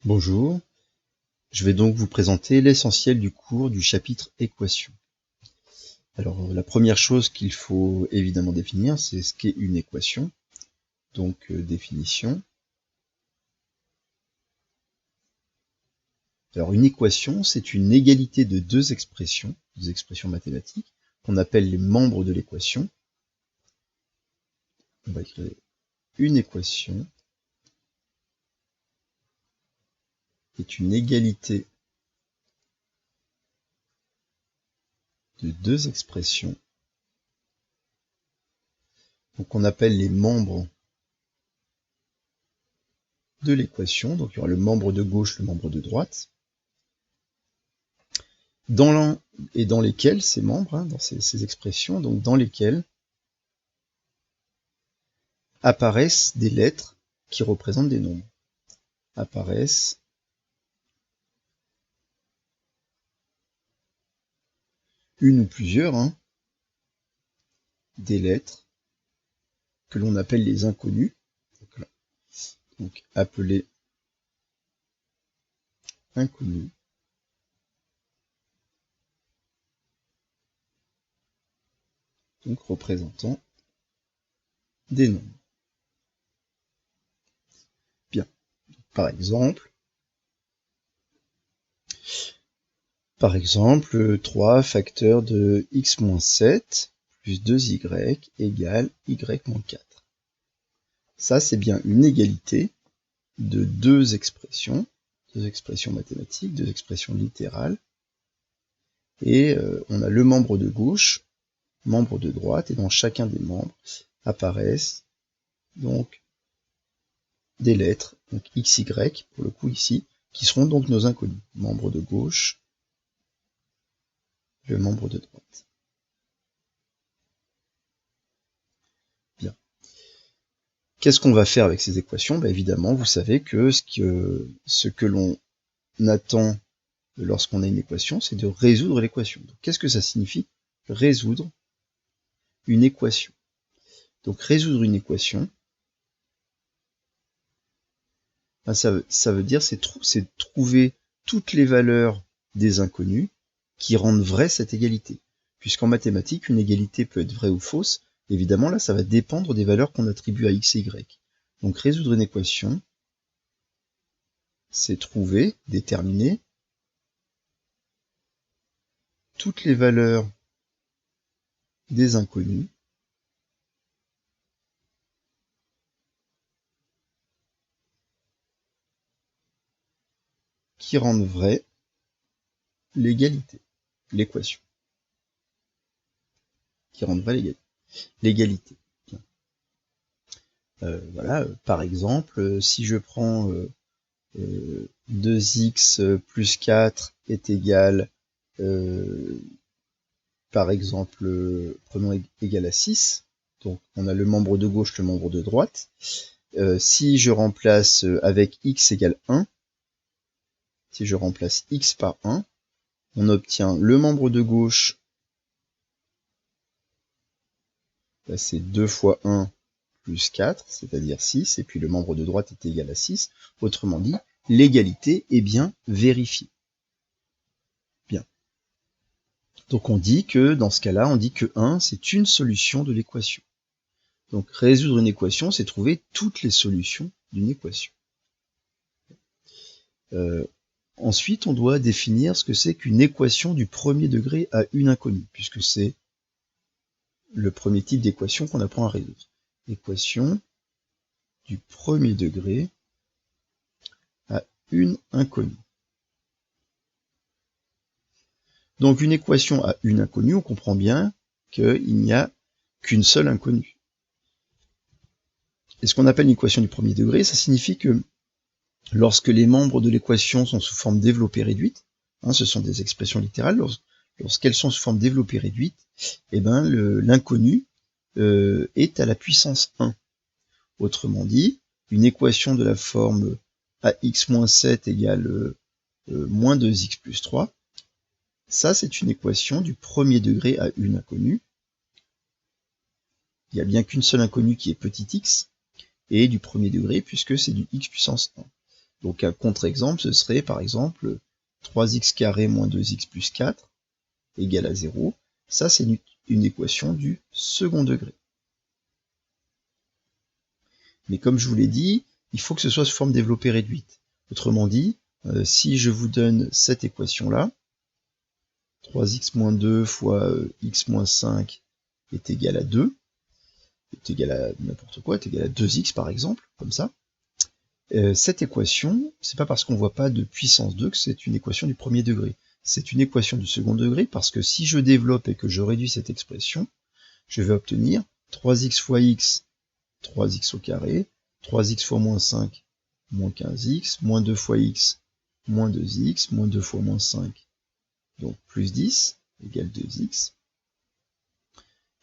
Bonjour, je vais donc vous présenter l'essentiel du cours du chapitre équation. Alors la première chose qu'il faut évidemment définir, c'est ce qu'est une équation. Donc définition. Alors une équation, c'est une égalité de deux expressions mathématiques, qu'on appelle les membres de l'équation. On va écrire une équation est une égalité de deux expressions, donc on appelle les membres de l'équation. Donc il y aura le membre de gauche, le membre de droite, dans lesquels ces membres, dans ces expressions, donc dans lesquelles apparaissent des lettres qui représentent des nombres. Apparaissent une ou plusieurs des lettres que l'on appelle les inconnus, donc appelées inconnus, donc représentant des nombres. Bien, par exemple 3 facteurs de x-7 plus 2y égale y-4. Ça, c'est bien une égalité de deux expressions mathématiques, deux expressions littérales. Et on a le membre de gauche, membre de droite, et dans chacun des membres apparaissent donc des lettres, donc x, y, pour le coup ici, qui seront donc nos inconnus. Membre de gauche, le membre de droite. Bien. Qu'est-ce qu'on va faire avec ces équations ? Évidemment, vous savez que ce que l'on attend lorsqu'on a une équation, c'est de résoudre l'équation. Qu'est-ce que ça signifie ? Résoudre une équation. Donc résoudre une équation, ça veut dire c'est trouver toutes les valeurs des inconnus qui rendent vraie cette égalité. Puisqu'en mathématiques, une égalité peut être vraie ou fausse. Évidemment, là, ça va dépendre des valeurs qu'on attribue à x et y. Donc résoudre une équation, c'est trouver, déterminer toutes les valeurs des inconnus qui rendent vraie l'égalité, l'équation. Qui rendent vraie l'égalité. Voilà, par exemple, si je prends 2x plus 4 est égal, par exemple, prenons égal à 6, donc on a le membre de gauche, le membre de droite. Si je remplace avec x égale 1, si je remplace x par 1, on obtient le membre de gauche, c'est 2 fois 1 plus 4, c'est-à-dire 6, et puis le membre de droite est égal à 6. Autrement dit, l'égalité est bien vérifiée. Bien. Donc on dit que, dans ce cas-là, on dit que 1, c'est une solution de l'équation. Donc résoudre une équation, c'est trouver toutes les solutions d'une équation. Ensuite, on doit définir ce que c'est qu'une équation du premier degré à une inconnue, puisque c'est le premier type d'équation qu'on apprend à résoudre. Équation du premier degré à une inconnue. Donc une équation à une inconnue, on comprend bien qu'il n'y a qu'une seule inconnue. Et ce qu'on appelle une équation du premier degré, ça signifie que lorsque les membres de l'équation sont sous forme développée réduite, ce sont des expressions littérales, lorsqu'elles sont sous forme développée réduite, l'inconnu est à la puissance 1. Autrement dit, une équation de la forme ax-7 égale moins 2x plus 3, ça c'est une équation du premier degré à une inconnue. Il n'y a bien qu'une seule inconnue qui est petit x, et du premier degré puisque c'est du x puissance 1. Donc un contre-exemple, ce serait par exemple 3x carré moins 2x plus 4 égale à 0. Ça, c'est une équation du second degré. Mais comme je vous l'ai dit, il faut que ce soit sous forme développée réduite. Autrement dit, si je vous donne cette équation-là, 3x moins 2 fois x moins 5 est égal à 2, est égal à n'importe quoi, est égal à 2x par exemple, comme ça. Cette équation, c'est pas parce qu'on voit pas de puissance 2 que c'est une équation du premier degré. C'est une équation du second degré parce que si je développe et que je réduis cette expression, je vais obtenir 3x fois x, 3x au carré, 3x fois moins 5, moins 15x, moins 2 fois x, moins 2x, moins 2 fois moins 5, donc plus 10, égale 2x.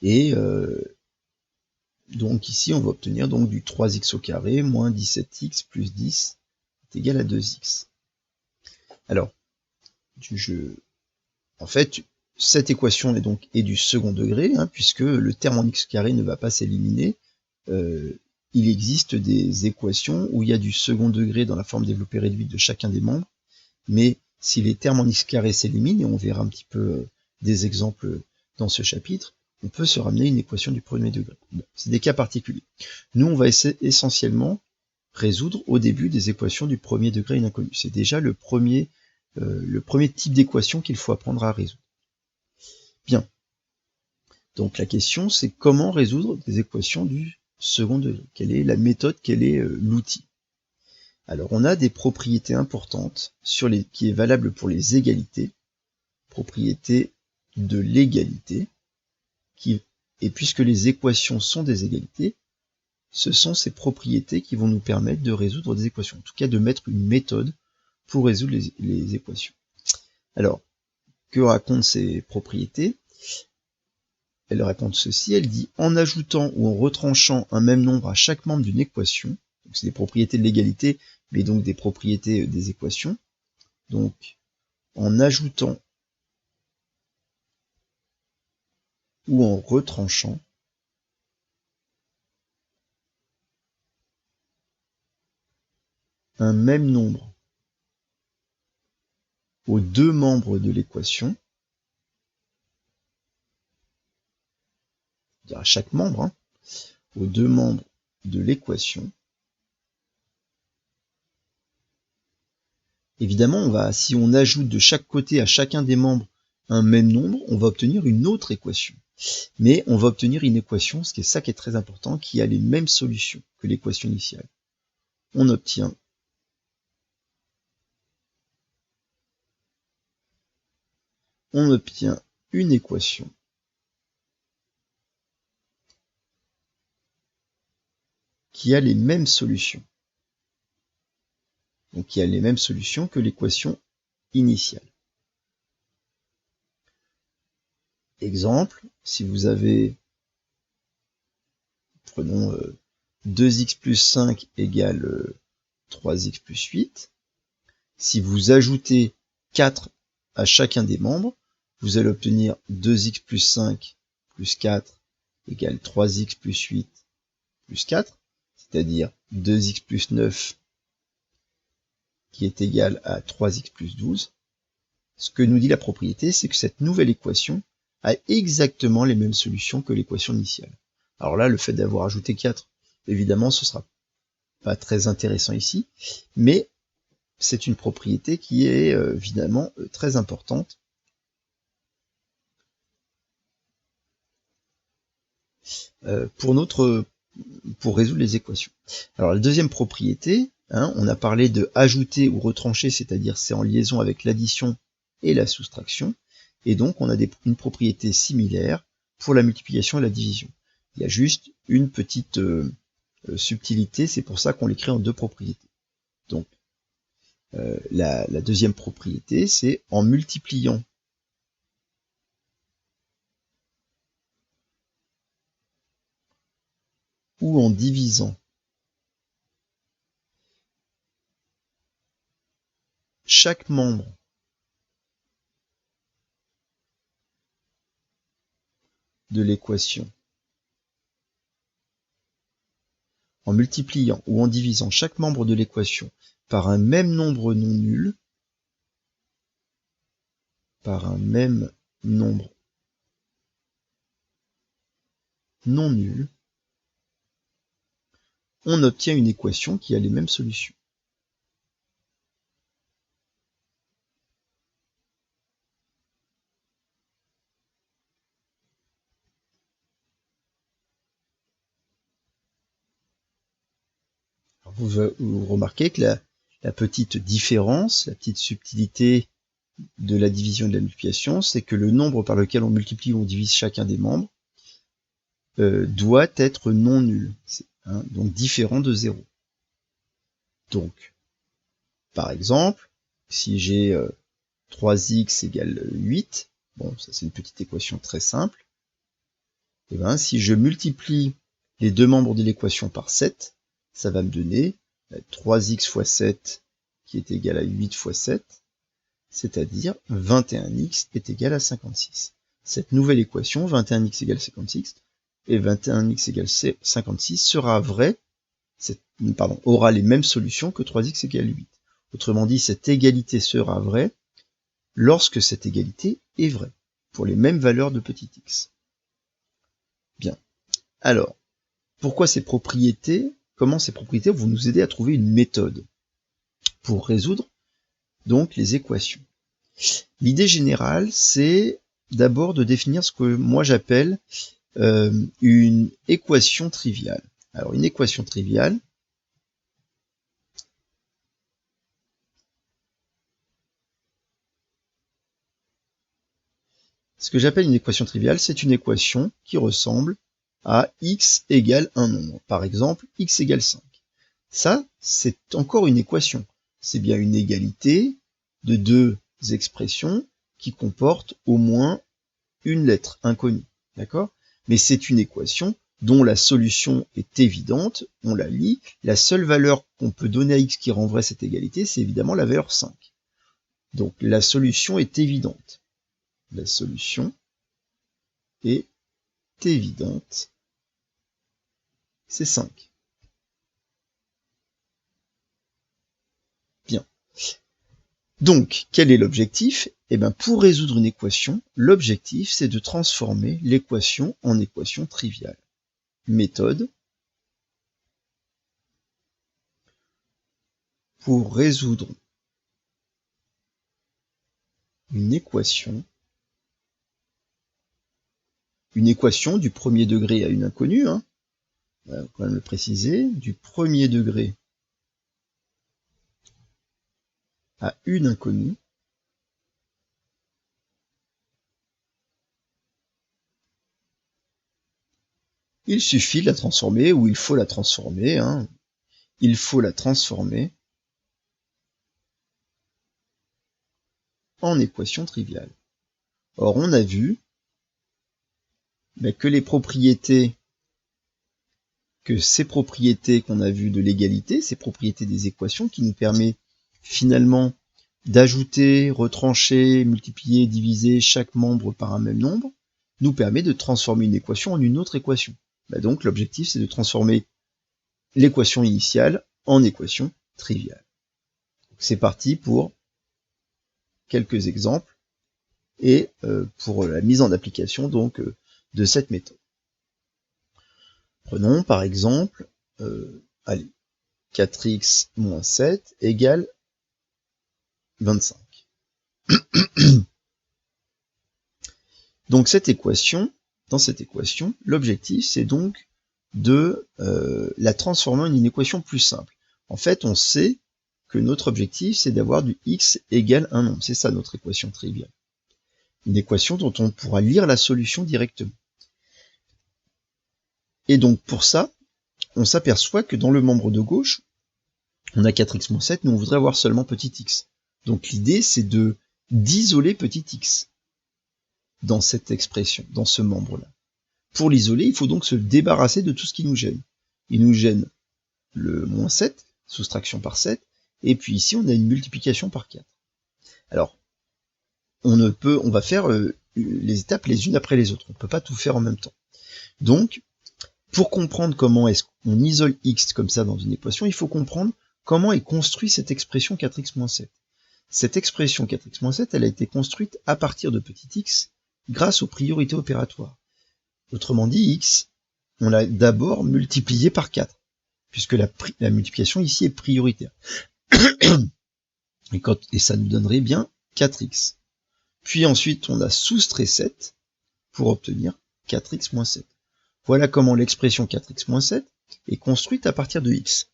Et donc ici, on va obtenir donc du 3x au carré moins 17x plus 10 est égal à 2x. Alors, en fait, cette équation est du second degré, hein, puisque le terme en x carré ne va pas s'éliminer. Il existe des équations où il y a du second degré dans la forme développée réduite de chacun des membres, mais si les termes en x carré s'éliminent, et on verra un petit peu des exemples dans ce chapitre, on peut se ramener une équation du premier degré. Bon, c'est des cas particuliers. Nous, on va essentiellement résoudre au début des équations du premier degré inconnu. C'est déjà le premier type d'équation qu'il faut apprendre à résoudre. Bien. Donc la question, c'est comment résoudre des équations du second degré. Quelle est la méthode, quel est l'outil? Alors on a des propriétés importantes qui est valable pour les égalités, propriété de l'égalité, et puisque les équations sont des égalités, ce sont ces propriétés qui vont nous permettre de résoudre des équations, en tout cas de mettre une méthode pour résoudre les équations. Alors, que racontent ces propriétés? Elle raconte ceci, elle dit en ajoutant ou en retranchant un même nombre à chaque membre d'une équation, donc c'est des propriétés de l'égalité, mais donc des propriétés des équations, donc en ajoutant ou en retranchant un même nombre aux deux membres de l'équation, c'est-à-dire à chaque membre, hein, aux deux membres de l'équation. Évidemment, si on ajoute de chaque côté à chacun des membres un même nombre, on va obtenir une autre équation. Mais on va obtenir une équation, ce qui est ça qui est très important, qui a les mêmes solutions que l'équation initiale. On obtient une équation qui a les mêmes solutions. Donc qui a les mêmes solutions que l'équation initiale. Exemple, si vous avez, prenons 2x plus 5 égale 3x plus 8, si vous ajoutez 4 à chacun des membres, vous allez obtenir 2x plus 5 plus 4 égale 3x plus 8 plus 4, c'est-à-dire 2x plus 9 qui est égal à 3x plus 12. Ce que nous dit la propriété, c'est que cette nouvelle équation a exactement les mêmes solutions que l'équation initiale. Alors là, le fait d'avoir ajouté 4, évidemment, ce sera pas très intéressant ici, mais c'est une propriété qui est évidemment très importante. Pour résoudre les équations. Alors la deuxième propriété, hein, on a parlé de ajouter ou retrancher, c'est-à-dire c'est en liaison avec l'addition et la soustraction, et donc on a une propriété similaire pour la multiplication et la division. Il y a juste une petite subtilité, c'est pour ça qu'on l'écrit en deux propriétés. Donc la deuxième propriété, c'est en multipliant ou en divisant chaque membre de l'équation, en multipliant ou en divisant chaque membre de l'équation par un même nombre non nul, par un même nombre non nul, on obtient une équation qui a les mêmes solutions. Alors vous remarquez que la petite différence, la petite subtilité de la division et de la multiplication, c'est que le nombre par lequel on multiplie ou on divise chacun des membres doit être non nul, donc différent de 0. Donc, par exemple, si j'ai 3x égale 8, bon, ça c'est une petite équation très simple, et ben si je multiplie les deux membres de l'équation par 7, ça va me donner 3x fois 7 qui est égal à 8 fois 7, c'est-à-dire 21x est égal à 56. Cette nouvelle équation, 21x égale 56, et 21x égale 56 sera vraie, aura les mêmes solutions que 3x égale 8. Autrement dit, cette égalité sera vraie lorsque cette égalité est vraie, pour les mêmes valeurs de petit x. Bien. Alors, pourquoi ces propriétés, comment ces propriétés vont nous aider à trouver une méthode pour résoudre donc les équations. L'idée générale, c'est d'abord de définir ce que moi j'appelle une équation triviale. Alors une équation triviale, ce que j'appelle une équation triviale, c'est une équation qui ressemble à x égale un nombre. Par exemple, x égale 5. Ça, c'est encore une équation. C'est bien une égalité de deux expressions qui comportent au moins une lettre inconnue. D'accord ? Mais c'est une équation dont la solution est évidente, on la lit. La seule valeur qu'on peut donner à x qui rend vraie cette égalité, c'est évidemment la valeur 5. Donc la solution est évidente. La solution est évidente. C'est 5. Bien. Donc, quel est l'objectif ? Eh bien, pour résoudre une équation, l'objectif, c'est de transformer l'équation en équation triviale. Méthode. Pour résoudre une équation du premier degré à une inconnue, on va quand même le préciser, du premier degré à une inconnue, il suffit de la transformer, ou il faut la transformer, il faut la transformer en équation triviale. Or, on a vu que ces propriétés qu'on a vues de l'égalité, ces propriétés des équations qui nous permettent finalement d'ajouter, retrancher, multiplier, diviser chaque membre par un même nombre, nous permet de transformer une équation en une autre équation. Donc l'objectif, c'est de transformer l'équation initiale en équation triviale. C'est parti pour quelques exemples et pour la mise en application donc de cette méthode. Prenons par exemple, 4x moins 7 égale 25. Donc dans cette équation, l'objectif c'est donc de la transformer en une équation plus simple. En fait, on sait que notre objectif c'est d'avoir du x égale un nombre. C'est ça notre équation triviale. Une équation dont on pourra lire la solution directement. Et donc pour ça, on s'aperçoit que dans le membre de gauche, on a 4x moins 7, nous on voudrait avoir seulement petit x. Donc l'idée c'est d'isoler petit x dans cette expression, dans ce membre-là. Pour l'isoler, il faut donc se débarrasser de tout ce qui nous gêne. Il nous gêne le moins 7, soustraction par 7, et puis ici on a une multiplication par 4. Alors, on va faire les étapes les unes après les autres, on ne peut pas tout faire en même temps. Donc, pour comprendre comment est-ce qu'on isole x comme ça dans une équation, il faut comprendre comment est construite cette expression 4x-7. Cette expression 4x-7, elle a été construite à partir de petit x grâce aux priorités opératoires. Autrement dit, x, on l'a d'abord multiplié par 4, puisque la multiplication ici est prioritaire. Et ça nous donnerait bien 4x. Puis ensuite, on a soustrait 7 pour obtenir 4x-7. Voilà comment l'expression 4x-7 est construite à partir de x.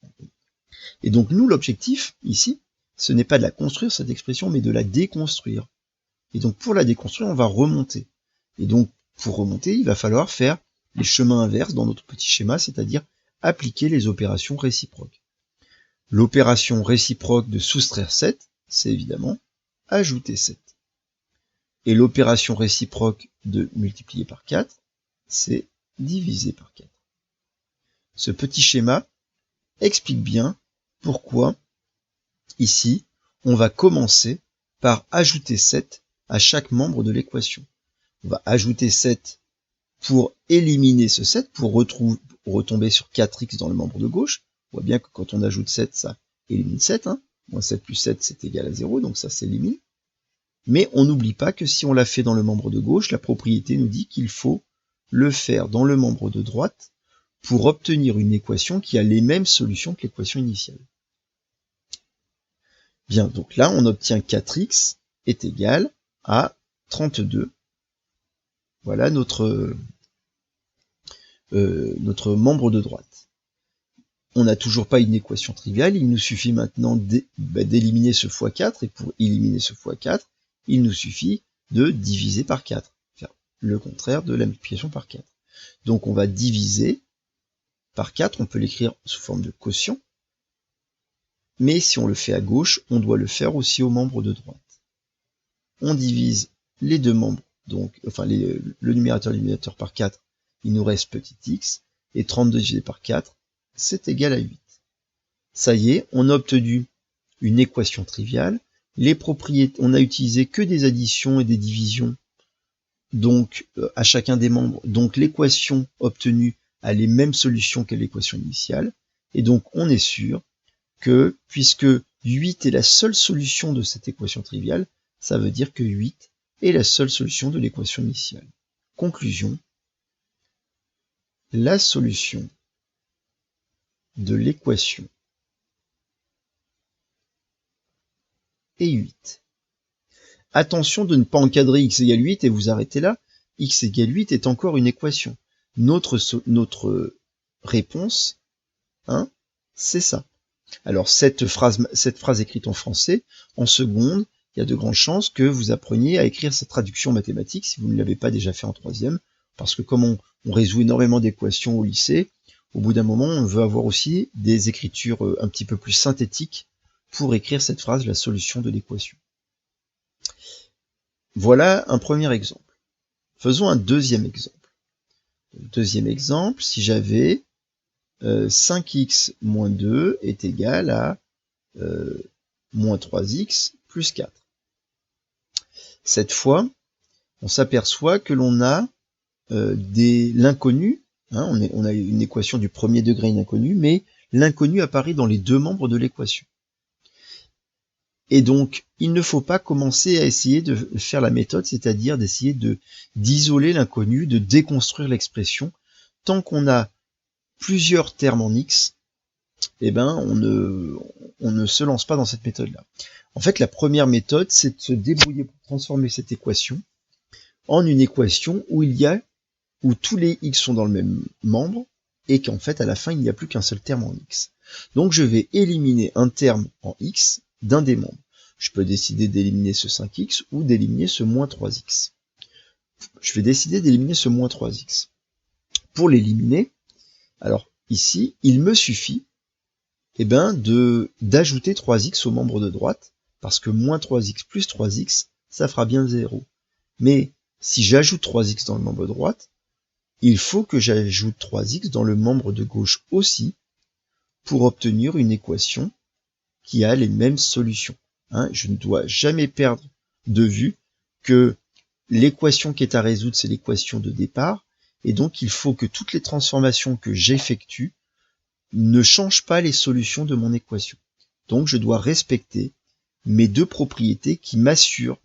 Et donc nous, l'objectif, ici, ce n'est pas de la construire, cette expression, mais de la déconstruire. Et donc pour la déconstruire, on va remonter. Et donc pour remonter, il va falloir faire les chemins inverses dans notre petit schéma, c'est-à-dire appliquer les opérations réciproques. L'opération réciproque de soustraire 7, c'est évidemment ajouter 7. Et l'opération réciproque de multiplier par 4, c'est diviser par 4. Ce petit schéma explique bien pourquoi, ici, on va commencer par ajouter 7 à chaque membre de l'équation. On va ajouter 7 pour éliminer ce 7, pour retomber sur 4x dans le membre de gauche. On voit bien que quand on ajoute 7, ça élimine 7. Moins 7 plus 7, c'est égal à 0, donc ça s'élimine. Mais on n'oublie pas que si on l'a fait dans le membre de gauche, la propriété nous dit qu'il faut le faire dans le membre de droite pour obtenir une équation qui a les mêmes solutions que l'équation initiale. Bien, donc là, on obtient 4x est égal à 32. Voilà notre membre de droite. On n'a toujours pas une équation triviale, il nous suffit maintenant d'éliminer ce x4, et pour éliminer ce x4, il nous suffit de diviser par 4, faire le contraire de la multiplication par 4. Donc on va diviser par 4, on peut l'écrire sous forme de quotient, mais si on le fait à gauche, on doit le faire aussi au membre de droite. On divise les deux membres, donc enfin le numérateur et le dénominateur par 4, il nous reste petit x, et 32 divisé par 4, c'est égal à 8. Ça y est, on a obtenu une équation triviale. Les propriétés, on a utilisé que des additions et des divisions, donc à chacun des membres. Donc l'équation obtenue a les mêmes solutions que l'équation initiale. Et donc on est sûr que, puisque 8 est la seule solution de cette équation triviale, ça veut dire que 8 est la seule solution de l'équation initiale. Conclusion. La solution de l'équation est 8. Attention de ne pas encadrer x égale 8 et vous arrêtez là. X égale 8 est encore une équation. Notre réponse, c'est ça. Alors cette phrase écrite en français, en seconde, il y a de grandes chances que vous appreniez à écrire cette traduction mathématique si vous ne l'avez pas déjà fait en troisième, parce que comme on résout énormément d'équations au lycée, au bout d'un moment, on veut avoir aussi des écritures un petit peu plus synthétiques pour écrire cette phrase, la solution de l'équation. Voilà un premier exemple. Faisons un deuxième exemple. Deuxième exemple, si j'avais 5x moins 2 est égal à moins 3x plus 4. Cette fois, on s'aperçoit que l'on a l'inconnu. On a une équation du premier degré inconnu, mais l'inconnu apparaît dans les deux membres de l'équation. Et donc, il ne faut pas commencer à essayer de faire la méthode, c'est-à-dire d'essayer d'isoler l'inconnu, de déconstruire l'expression. Tant qu'on a plusieurs termes en x, eh ben, on ne se lance pas dans cette méthode-là. En fait, la première méthode, c'est de se débrouiller pour transformer cette équation en une équation où tous les x sont dans le même membre, et qu'en fait, à la fin, il n'y a plus qu'un seul terme en x. Donc, je vais éliminer un terme en x d'un des membres. Je peux décider d'éliminer ce 5x ou d'éliminer ce moins 3x. Je vais décider d'éliminer ce moins 3x. Pour l'éliminer, alors ici, il me suffit d'ajouter 3x au membre de droite, parce que moins 3x plus 3x, ça fera bien 0. Mais si j'ajoute 3x dans le membre de droite, il faut que j'ajoute 3x dans le membre de gauche aussi, pour obtenir une équation qui a les mêmes solutions. Je ne dois jamais perdre de vue que l'équation qui est à résoudre, c'est l'équation de départ, et donc il faut que toutes les transformations que j'effectue ne changent pas les solutions de mon équation. Donc je dois respecter mes deux propriétés qui m'assurent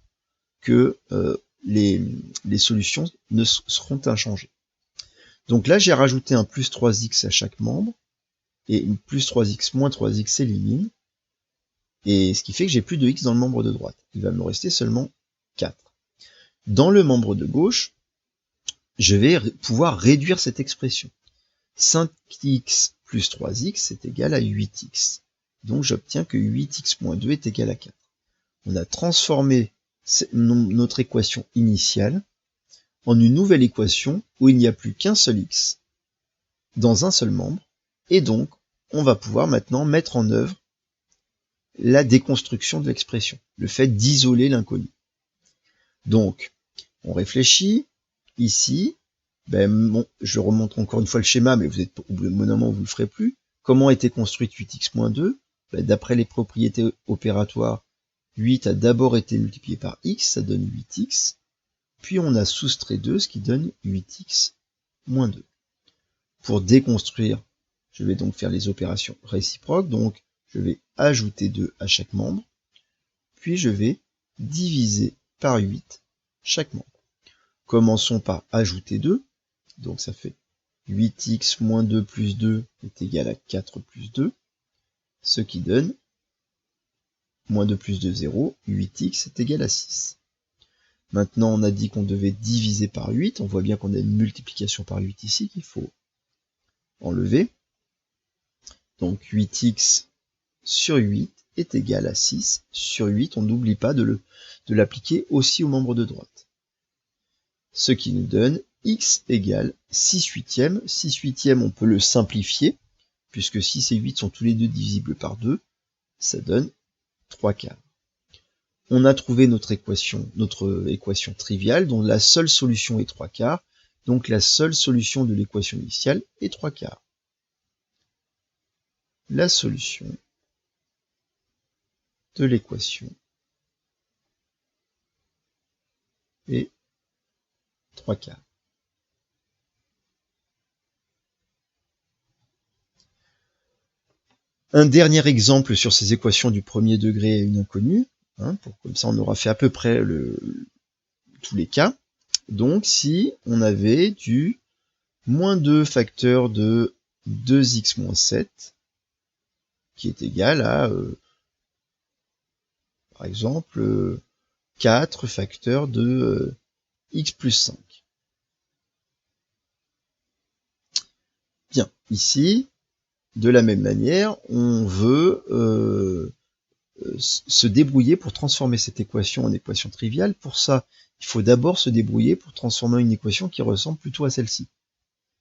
que les solutions ne seront inchangées. Donc là, j'ai rajouté un plus 3x à chaque membre, et une plus 3x moins 3x s'élimine, et ce qui fait que j'ai plus de x dans le membre de droite. Il va me rester seulement 4. Dans le membre de gauche, je vais pouvoir réduire cette expression. 5x plus 3x est égal à 8x. Donc j'obtiens que 8x moins 2 est égal à 4. On a transformé notre équation initiale en une nouvelle équation où il n'y a plus qu'un seul x dans un seul membre, et donc on va pouvoir maintenant mettre en œuvre la déconstruction de l'expression, le fait d'isoler l'inconnu. Donc, on réfléchit, ici, je remonte encore une fois le schéma, mais vous êtes au bout d'un moment, vous ne le ferez plus. Comment a été construite 8x moins 2 ? D'après les propriétés opératoires, 8 a d'abord été multiplié par x, ça donne 8x, puis on a soustrait 2, ce qui donne 8x moins 2. Pour déconstruire, je vais donc faire les opérations réciproques, donc je vais ajouter 2 à chaque membre, puis je vais diviser par 8 chaque membre. Commençons par ajouter 2, donc ça fait 8x moins 2 plus 2 est égal à 4 plus 2, ce qui donne moins 2 plus 2, 0, 8x est égal à 6. Maintenant, on a dit qu'on devait diviser par 8, on voit bien qu'on a une multiplication par 8 ici qu'il faut enlever. Donc 8x sur 8 est égal à 6 sur 8, on n'oublie pas de l'appliquer aussi au membre de droite. Ce qui nous donne x égale 6 huitièmes. 6 huitièmes, on peut le simplifier, puisque 6 et 8 sont tous les deux divisibles par 2, ça donne 3 quarts. On a trouvé notre équation triviale, dont la seule solution est 3 quarts, donc la seule solution de l'équation initiale est 3 quarts. La solution de l'équation est 3 quarts. Un dernier exemple sur ces équations du premier degré à une inconnue, comme ça on aura fait à peu près tous les cas. Donc si on avait du moins 2 facteur de 2x moins 7, qui est égal à, par exemple, 4 facteur de x plus 5. Bien, ici, de la même manière, on veut se débrouiller pour transformer cette équation en équation triviale. Pour ça, il faut d'abord se débrouiller pour transformer une équation qui ressemble plutôt à celle-ci.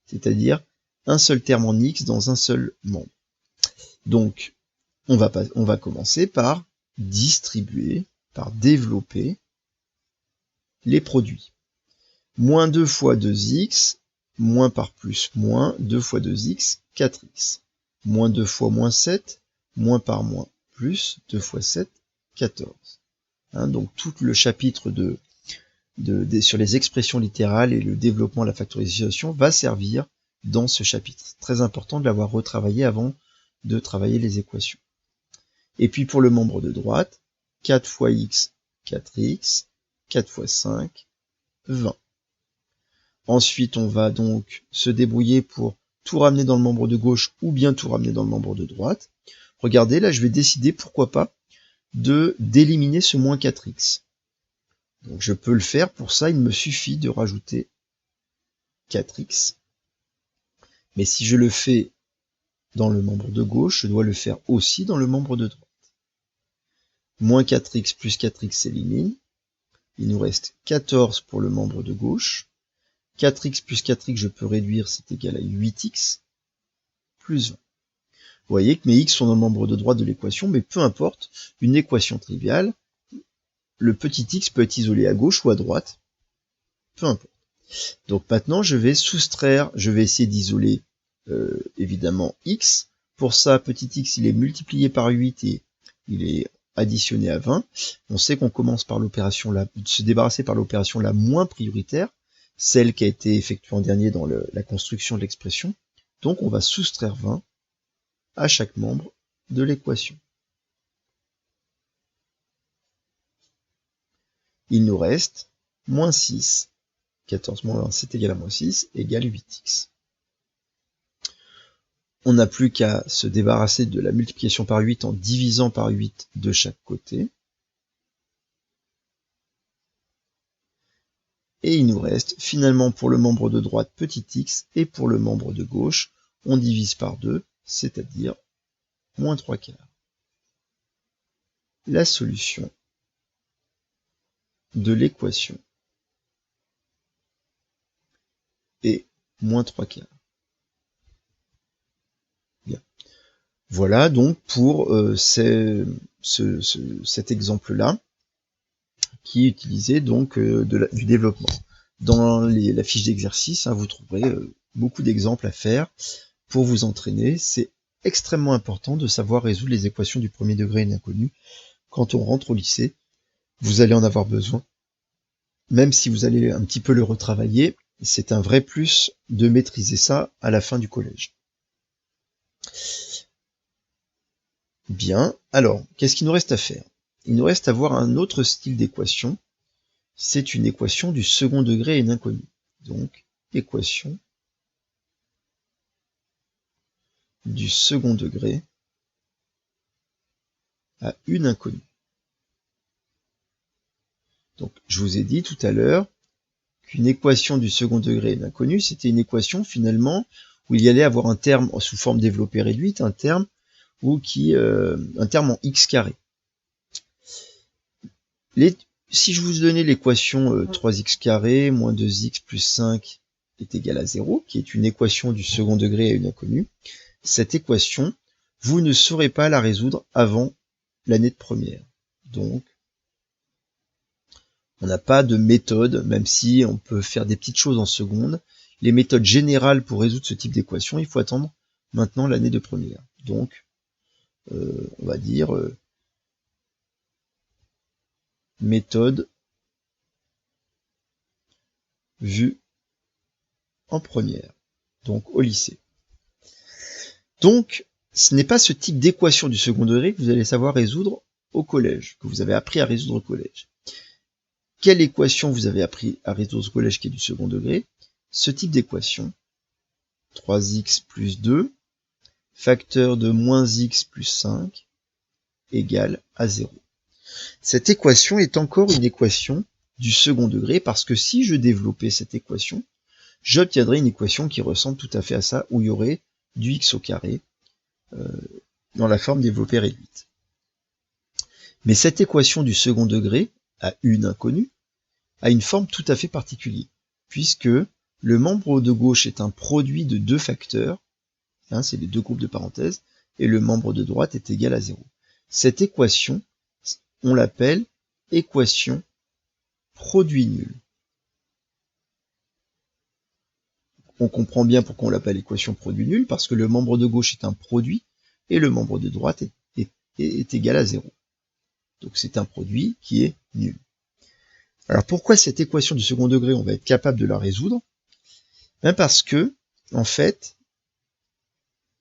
C'est-à-dire un seul terme en x dans un seul membre. Donc, on va commencer par distribuer, par développer les produits. Moins 2 fois 2x, moins par plus moins, 2 fois 2x, 4x. Moins 2 fois moins 7, moins par moins plus, 2 fois 7, 14. Donc tout le chapitre sur les expressions littérales et le développement de la factorisation va servir dans ce chapitre. Très important de l'avoir retravaillé avant de travailler les équations. Et puis pour le membre de droite, 4 fois x, 4x, 4 fois 5, 20. Ensuite, on va donc se débrouiller pour tout ramener dans le membre de gauche ou bien tout ramener dans le membre de droite. Regardez, là, je vais décider, pourquoi pas, d'éliminer ce moins 4x. Donc je peux le faire, pour ça, il me suffit de rajouter 4x. Mais si je le fais dans le membre de gauche, je dois le faire aussi dans le membre de droite. Moins 4x plus 4x s'élimine. Il nous reste 14 pour le membre de gauche. 4x plus 4x, je peux réduire, c'est égal à 8x plus 20. Vous voyez que mes x sont dans le membre de droite de l'équation, mais peu importe, une équation triviale, le petit x peut être isolé à gauche ou à droite, peu importe. Donc maintenant, je vais essayer d'isoler évidemment x. Pour ça, petit x, il est multiplié par 8 et il est additionné à 20. On sait qu'on commence par se débarrasser par l'opération la moins prioritaire, celle qui a été effectuée en dernier dans la construction de l'expression. Donc on va soustraire 20 à chaque membre de l'équation. il nous reste moins 6. 14 moins 20, c'est égal à moins 6, égale 8x. On n'a plus qu'à se débarrasser de la multiplication par 8 en divisant par 8 de chaque côté. Et il nous reste finalement pour le membre de droite petit x et pour le membre de gauche, on divise par 2, c'est-à-dire moins 3/4. La solution de l'équation est moins 3/4. Bien. Voilà donc pour cet exemple-là, qui est utilisé donc du développement. Dans la fiche d'exercice, vous trouverez beaucoup d'exemples à faire pour vous entraîner. C'est extrêmement important de savoir résoudre les équations du premier degré et inconnu. Quand on rentre au lycée, vous allez en avoir besoin. Même si vous allez un petit peu le retravailler, c'est un vrai plus de maîtriser ça à la fin du collège. Bien, alors, qu'est-ce qu'il nous reste à faire? Il nous reste à voir un autre style d'équation. C'est une équation du second degré et une inconnue. Donc, équation du second degré à une inconnue. Donc, je vous ai dit tout à l'heure qu'une équation du second degré et une inconnue, c'était une équation finalement où il y allait avoir un terme sous forme développée réduite, un terme en x carré. Si je vous donnais l'équation 3x carré moins 2x plus 5 est égal à 0, qui est une équation du second degré à une inconnue, cette équation, vous ne saurez pas la résoudre avant l'année de première. Donc, on n'a pas de méthode, même si on peut faire des petites choses en seconde. Les méthodes générales pour résoudre ce type d'équation, il faut attendre maintenant l'année de première. Donc, on va dire méthode vue en première, donc au lycée. Donc, ce n'est pas ce type d'équation du second degré que vous allez savoir résoudre au collège, que vous avez appris à résoudre au collège. Quelle équation vous avez appris à résoudre au collège qui est du second degré? Ce type d'équation, 3x plus 2, facteur de moins x plus 5, égale à 0. Cette équation est encore une équation du second degré parce que si je développais cette équation, j'obtiendrais une équation qui ressemble tout à fait à ça, où il y aurait du x au carré dans la forme développée réduite. Mais cette équation du second degré, à une inconnue, a une forme tout à fait particulière, puisque le membre de gauche est un produit de deux facteurs, c'est les deux groupes de parenthèses, et le membre de droite est égal à 0. Cette équation, on l'appelle équation produit nul. On comprend bien pourquoi on l'appelle équation produit nul, parce que le membre de gauche est un produit, et le membre de droite est égal à 0. Donc c'est un produit qui est nul. Alors pourquoi cette équation du second degré, on va être capable de la résoudre? Parce que, en fait,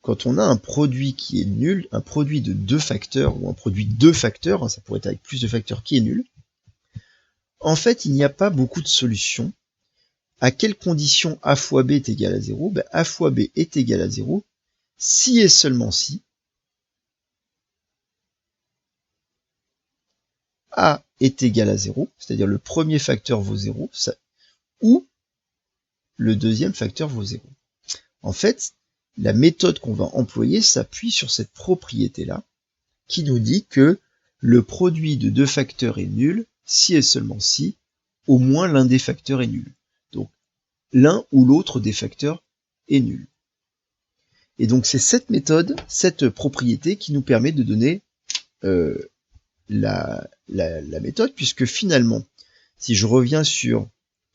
quand on a un produit qui est nul, un produit de deux facteurs, ou un produit de deux facteurs, ça pourrait être avec plus de facteurs qui est nul, en fait, il n'y a pas beaucoup de solutions. À quelle condition a fois b est égal à 0? A fois b est égal à 0 si et seulement si a est égal à 0, c'est-à-dire le premier facteur vaut 0, ou le deuxième facteur vaut 0. En fait, la méthode qu'on va employer s'appuie sur cette propriété-là, qui nous dit que le produit de deux facteurs est nul si et seulement si au moins l'un des facteurs est nul. Donc, l'un ou l'autre des facteurs est nul. Et donc, c'est cette méthode, cette propriété qui nous permet de donner la méthode, puisque finalement, si je reviens sur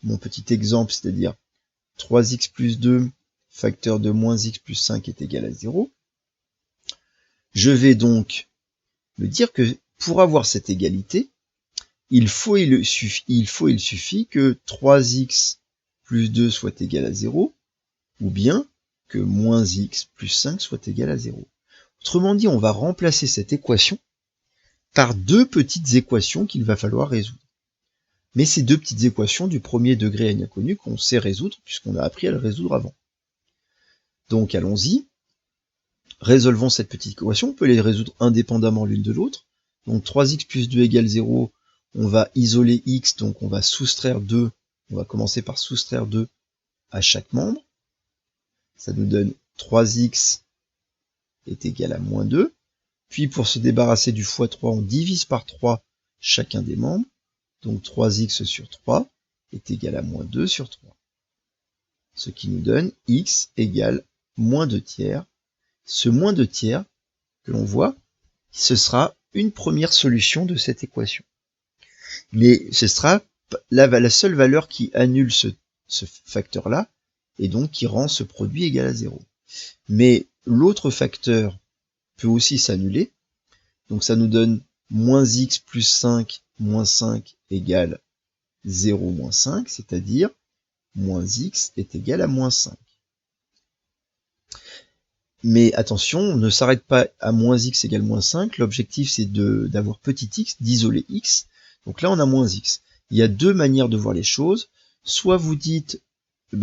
mon petit exemple, c'est-à-dire 3x plus 2 facteur de moins x plus 5 est égal à 0, je vais donc me dire que pour avoir cette égalité, il suffit que 3x plus 2 soit égal à 0, ou bien que moins x plus 5 soit égal à 0. Autrement dit, on va remplacer cette équation par deux petites équations qu'il va falloir résoudre. mais c'est deux petites équations du premier degré n inconnu qu'on sait résoudre, puisqu'on a appris à le résoudre avant. Donc allons-y, résolvons cette petite équation, on peut les résoudre indépendamment l'une de l'autre. Donc 3x plus 2 égale 0, on va isoler x, donc on va soustraire 2, on va commencer par soustraire 2 à chaque membre. Ça nous donne 3x est égal à moins 2. Puis pour se débarrasser du x3, on divise par 3 chacun des membres. Donc 3x sur 3 est égal à moins 2 sur 3. Ce qui nous donne x égale moins 2 tiers. Ce moins 2 tiers que l'on voit, ce sera une première solution de cette équation. Mais ce sera la seule valeur qui annule ce facteur-là, et donc qui rend ce produit égal à 0. Mais l'autre facteur peut aussi s'annuler, donc ça nous donne moins x plus 5 moins 5 égale 0 moins 5, c'est-à-dire moins x est égal à moins 5. Mais attention, on ne s'arrête pas à moins x égale moins 5, l'objectif c'est d'avoir petit x, d'isoler x, donc là on a moins x. Il y a deux manières de voir les choses, soit vous dites,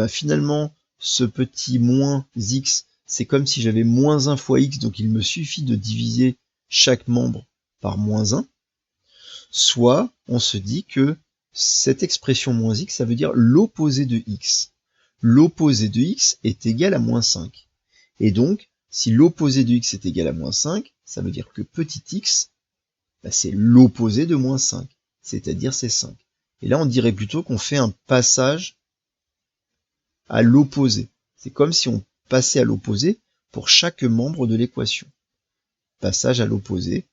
finalement, ce petit moins x, c'est comme si j'avais moins 1 fois x, donc il me suffit de diviser chaque membre par moins 1, soit on se dit que cette expression moins x, ça veut dire l'opposé de x. L'opposé de x est égal à moins 5. Et donc, si l'opposé de x est égal à moins 5, ça veut dire que petit x, c'est l'opposé de moins 5, c'est-à-dire c'est 5. Et là, on dirait plutôt qu'on fait un passage à l'opposé. C'est comme si on passait à l'opposé pour chaque membre de l'équation. Passage à l'opposé.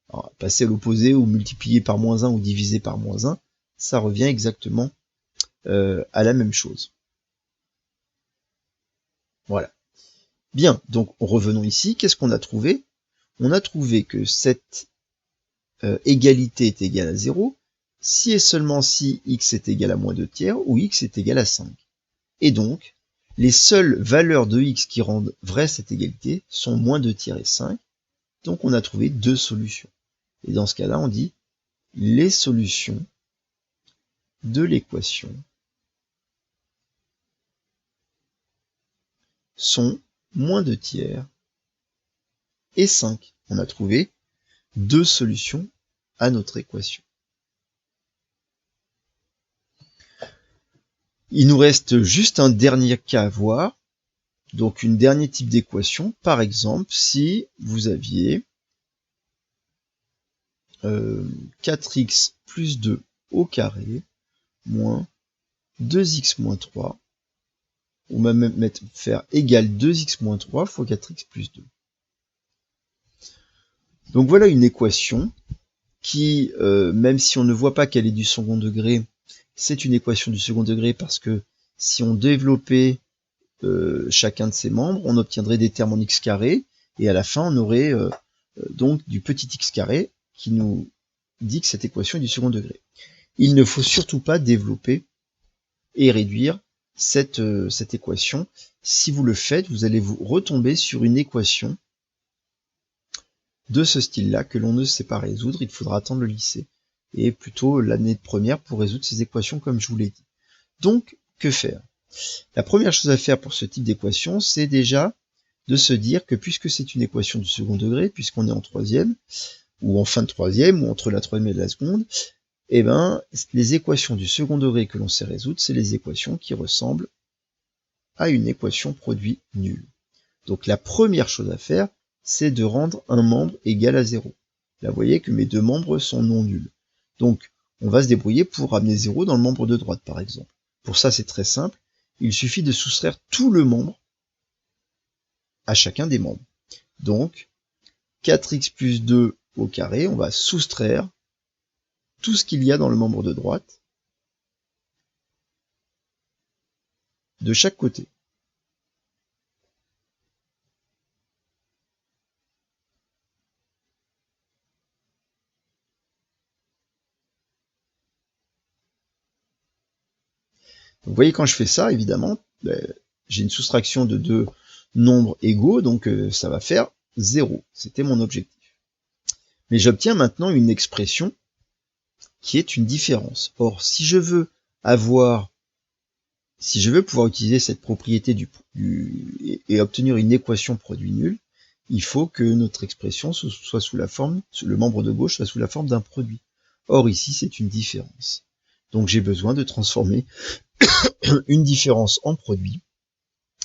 Alors, passer à l'opposé ou multiplier par moins 1 ou diviser par moins 1, ça revient exactement à la même chose. Voilà. Bien, donc revenons ici. Qu'est-ce qu'on a trouvé? On a trouvé que cette égalité est égale à 0 si et seulement si x est égal à moins 2 tiers ou x est égal à 5. Et donc, les seules valeurs de x qui rendent vraie cette égalité sont moins 2 tiers et 5. Donc on a trouvé deux solutions. Et dans ce cas-là, on dit les solutions de l'équation sont moins 2 tiers et 5. On a trouvé deux solutions à notre équation. Il nous reste juste un dernier cas à voir. Donc, un dernier type d'équation. Par exemple, si vous aviez 4x plus 2 au carré moins 2x moins 3. On va même faire égal 2x moins 3 fois 4x plus 2. Donc voilà une équation qui, même si on ne voit pas qu'elle est du second degré, c'est une équation du second degré parce que si on développait chacun de ses membres, on obtiendrait des termes en x carré, et à la fin on aurait donc du petit x carré qui nous dit que cette équation est du second degré. Il ne faut surtout pas développer et réduire cette équation. Si vous le faites, vous allez vous retomber sur une équation de ce style-là que l'on ne sait pas résoudre. Il faudra attendre le lycée et plutôt l'année de première pour résoudre ces équations comme je vous l'ai dit. Donc, que faire? La première chose à faire pour ce type d'équation, c'est déjà de se dire que puisque c'est une équation du second degré, puisqu'on est en troisième, ou en fin de troisième, ou entre la troisième et la seconde, eh ben, les équations du second degré que l'on sait résoudre, c'est les équations qui ressemblent à une équation produit nulle. Donc la première chose à faire, c'est de rendre un membre égal à 0. Là, vous voyez que mes deux membres sont non nuls. Donc, on va se débrouiller pour ramener 0 dans le membre de droite, par exemple. Pour ça, c'est très simple. Il suffit de soustraire tout le membre à chacun des membres. Donc, 4x plus 2 au carré, on va soustraire tout ce qu'il y a dans le membre de droite de chaque côté. Donc, vous voyez, quand je fais ça, évidemment, j'ai une soustraction de deux nombres égaux, donc ça va faire 0. C'était mon objectif. Mais j'obtiens maintenant une expression qui est une différence. Or, si je veux pouvoir utiliser cette propriété et obtenir une équation produit nul, il faut que notre expression soit sous la forme, le membre de gauche soit sous la forme d'un produit. Or ici, c'est une différence. Donc j'ai besoin de transformer une différence en produit.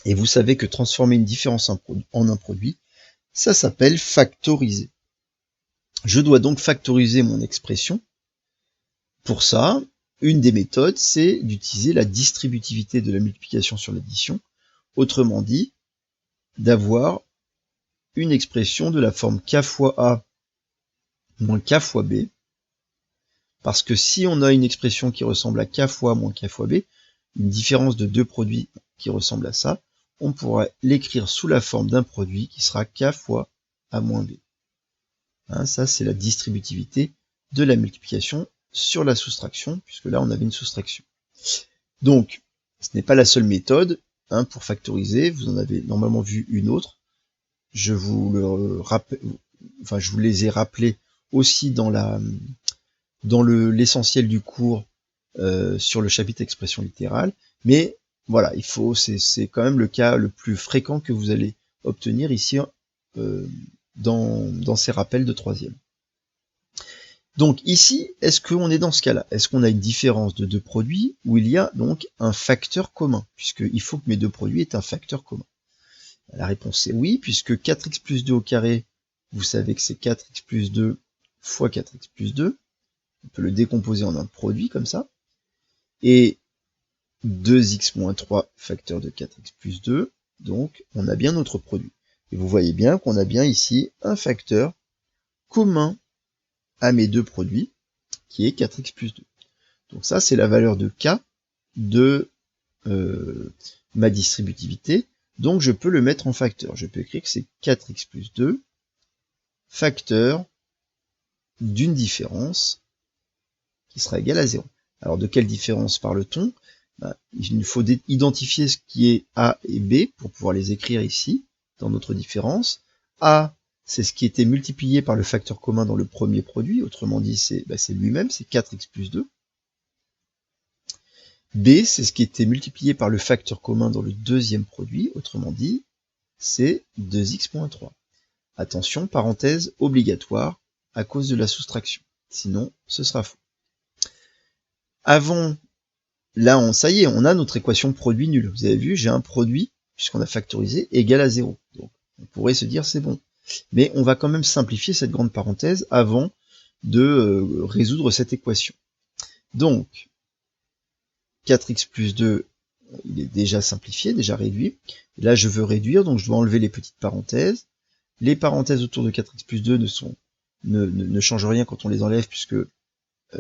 Et vous savez que transformer une différence en un produit, ça s'appelle factoriser. Je dois donc factoriser mon expression. Pour ça, une des méthodes, c'est d'utiliser la distributivité de la multiplication sur l'addition. Autrement dit, d'avoir une expression de la forme k fois a moins k fois b. Parce que si on a une expression qui ressemble à k fois a moins k fois b, une différence de deux produits qui ressemble à ça, on pourra l'écrire sous la forme d'un produit qui sera k fois a moins b. Ça, c'est la distributivité de la multiplication sur la soustraction, puisque là, on avait une soustraction. Donc, ce n'est pas la seule méthode pour factoriser. Vous en avez normalement vu une autre. Je vous les ai rappelés aussi dans l'essentiel du cours sur le chapitre expression littérale. Mais voilà, c'est quand même le cas le plus fréquent que vous allez obtenir ici dans ces rappels de troisième. Donc ici, est-ce qu'on est dans ce cas-là? Est-ce qu'on a une différence de deux produits où il y a donc un facteur commun? Puisqu'il faut que mes deux produits aient un facteur commun. La réponse est oui, puisque 4x plus 2 au carré, vous savez que c'est 4x plus 2 fois 4x plus 2. On peut le décomposer en un produit comme ça. Et 2x moins 3 facteur de 4x plus 2, donc on a bien notre produit. Et vous voyez bien qu'on a bien ici un facteur commun à mes deux produits, qui est 4x plus 2. Donc ça, c'est la valeur de k de ma distributivité. Donc je peux le mettre en facteur. Je peux écrire que c'est 4x plus 2 facteur d'une différence qui sera égale à 0. Alors de quelle différence parle-t-on? Il nous faut identifier ce qui est A et B pour pouvoir les écrire ici, dans notre différence. A, c'est ce qui était multiplié par le facteur commun dans le premier produit, autrement dit, c'est lui-même, c'est 4x plus 2. B, c'est ce qui était multiplié par le facteur commun dans le deuxième produit, autrement dit, c'est 2x moins 3. Attention, parenthèse obligatoire à cause de la soustraction, sinon ce sera faux. Avant, là, ça y est, on a notre équation produit nul. Vous avez vu, j'ai un produit, puisqu'on a factorisé, égal à 0. Donc, on pourrait se dire c'est bon. Mais on va quand même simplifier cette grande parenthèse avant de résoudre cette équation. Donc, 4x plus 2, il est déjà simplifié, déjà réduit. Là, je veux réduire, donc je dois enlever les petites parenthèses. Les parenthèses autour de 4x plus 2 ne changent rien quand on les enlève, puisque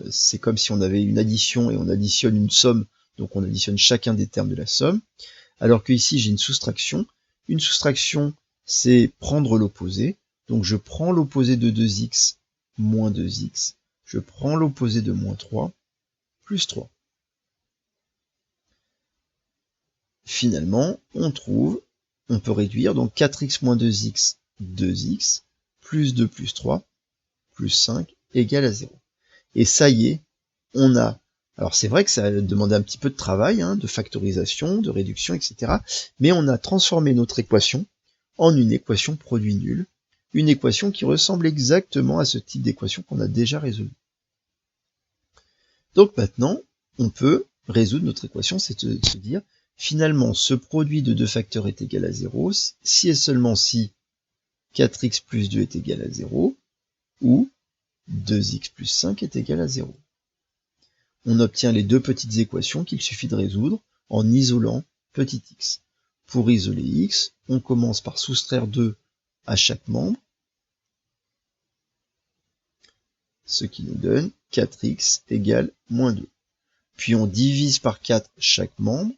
c'est comme si on avait une addition et on additionne une somme, donc on additionne chacun des termes de la somme. Alors que ici, j'ai une soustraction. Une soustraction, c'est prendre l'opposé. Donc je prends l'opposé de 2x moins 2x. Je prends l'opposé de moins 3 plus 3. Finalement, on peut réduire, donc 4x moins 2x, 2x, plus 2 plus 3, plus 5, égale à 0. Et ça y est, on a... Alors c'est vrai que ça demandait un petit peu de travail, de factorisation, de réduction, etc. Mais on a transformé notre équation en une équation produit nul, une équation qui ressemble exactement à ce type d'équation qu'on a déjà résolu. Donc maintenant, on peut résoudre notre équation, c'est de se dire, finalement, ce produit de deux facteurs est égal à 0, si et seulement si 4x plus 2 est égal à 0, ou 2x plus 5 est égal à 0. On obtient les deux petites équations qu'il suffit de résoudre en isolant petit x. Pour isoler x, on commence par soustraire 2 à chaque membre, ce qui nous donne 4x égale moins 2. Puis on divise par 4 chaque membre,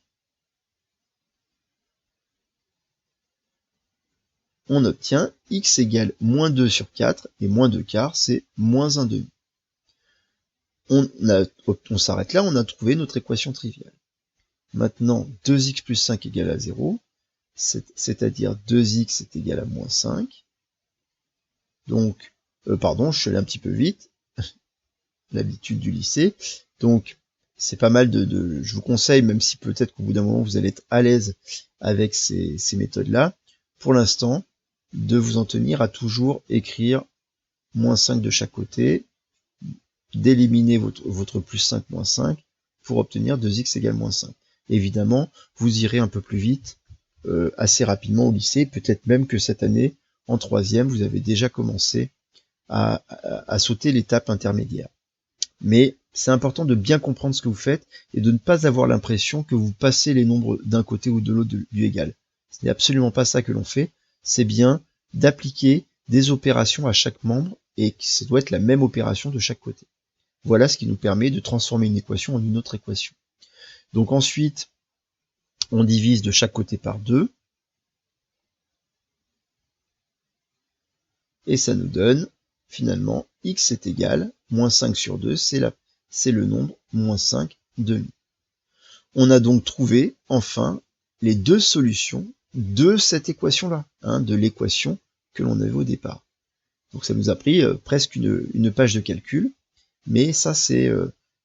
on obtient x égale moins 2 sur 4, et moins 2 quarts, c'est moins 1 demi. On s'arrête là, on a trouvé notre équation triviale. Maintenant, 2x plus 5 égale à 0, c'est-à-dire 2x est égal à moins 5. Donc, pardon, je suis allé un petit peu vite. l'habitude du lycée. Donc, c'est pas mal je vous conseille, même si peut-être qu'au bout d'un moment, vous allez être à l'aise avec ces méthodes-là, pour l'instant, de vous en tenir à toujours écrire moins 5 de chaque côté, d'éliminer votre plus 5, moins 5, pour obtenir 2x égale moins 5. Évidemment, vous irez un peu plus vite, assez rapidement au lycée, peut-être même que cette année, en 3e, vous avez déjà commencé à sauter l'étape intermédiaire. Mais c'est important de bien comprendre ce que vous faites et de ne pas avoir l'impression que vous passez les nombres d'un côté ou de l'autre du égal. Ce n'est absolument pas ça que l'on fait, c'est bien d'appliquer des opérations à chaque membre et que ça doit être la même opération de chaque côté. Voilà ce qui nous permet de transformer une équation en une autre équation. Donc ensuite, on divise de chaque côté par 2. Et ça nous donne, finalement, x est égal, moins 5 sur 2, c'est le nombre moins 5 demi. On a donc trouvé, enfin, les deux solutions de cette équation-là, de l'équation que l'on avait au départ. Donc ça nous a pris presque une page de calcul, mais ça c'est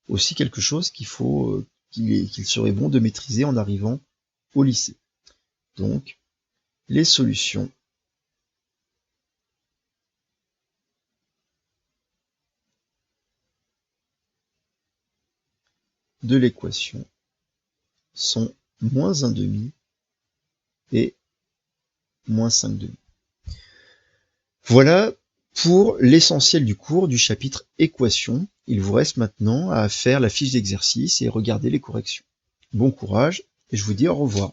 aussi quelque chose qu'il serait bon de maîtriser en arrivant au lycée. Donc, les solutions de l'équation sont moins 1 demi et moins 5 demi. Voilà pour l'essentiel du cours du chapitre équation. Il vous reste maintenant à faire la fiche d'exercice et regarder les corrections. Bon courage et je vous dis au revoir.